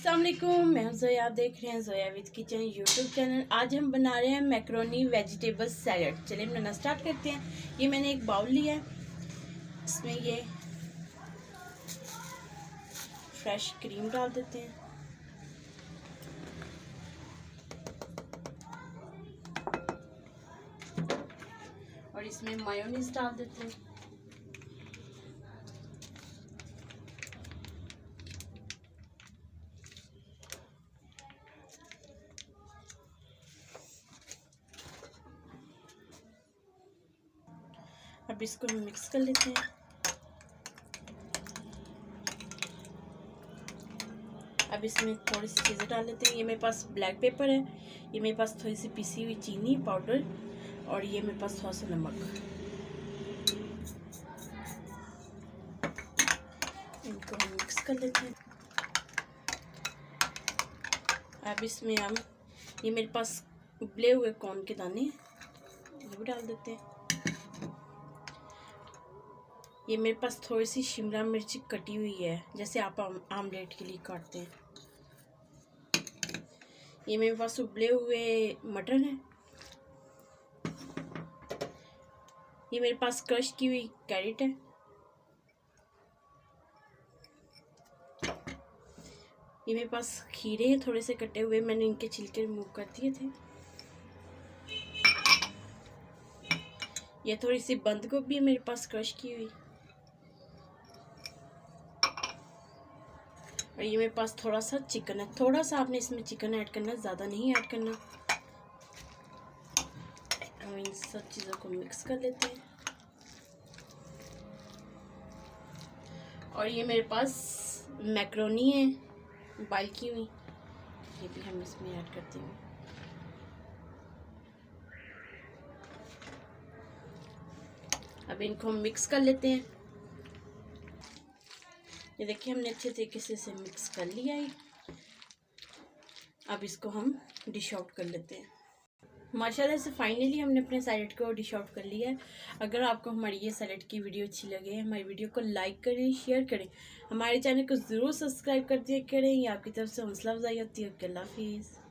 अस्सलाम वालेकुम, मैं हूं जोया। आप देख रहे हैं Zoya with kitchen YouTube channel. आज हम बना रहे हैं मैक्रोनी वेजिटेबल सैलड। चलिए बनाना स्टार्ट करते हैं। ये मैंने एक बाउल लिया है, इसमें ये फ्रेश क्रीम डाल देते हैं। और इसमें मायोनीज डाल देते हैं। अब इसको हम मिक्स कर लेते हैं। अब इसमें थोड़ी सी चीज़ें डाल लेते हैं। ये मेरे पास ब्लैक पेपर है, ये मेरे पास थोड़ी सी पिसी हुई चीनी पाउडर, और ये मेरे पास थोड़ा सा नमक। इनको हम मिक्स कर लेते हैं। अब इसमें हम ये मेरे पास उबले हुए कॉर्न के दाने ये भी डाल देते हैं। ये मेरे पास थोड़ी सी शिमला मिर्च कटी हुई है, जैसे आप आमलेट के लिए काटते हैं। ये मेरे पास उबले हुए मटर है। ये मेरे पास क्रश की हुई कैरेट है। ये मेरे पास खीरे हैं थोड़े से कटे हुए, मैंने इनके छिलके रिमूव कर दिए थे। ये थोड़ी सी बंद गोभी है मेरे पास क्रश की हुई। और ये मेरे पास थोड़ा सा चिकन है। थोड़ा सा आपने इसमें चिकन ऐड करना है, ज़्यादा नहीं ऐड करना। हम इन सब चीज़ों को मिक्स कर लेते हैं। और ये मेरे पास मैक्रोनी है बॉइल की हुई, ये भी हम इसमें ऐड करते हैं। अब इनको हम मिक्स कर लेते हैं। ये देखिए हमने अच्छे तरीके से इसे मिक्स कर लिया है। अब इसको हम डिश आउट कर लेते हैं। माशाल्लाह से फाइनली हमने अपने सैलेड को डिश आउट कर लिया है। अगर आपको हमारी ये सैलेड की वीडियो अच्छी लगे, हमारी वीडियो को लाइक करें, शेयर करें, हमारे चैनल को ज़रूर सब्सक्राइब कर दिया करें। ये आपकी तरफ से हौसला अफजाई होती है। अल्लाह हाफिज़।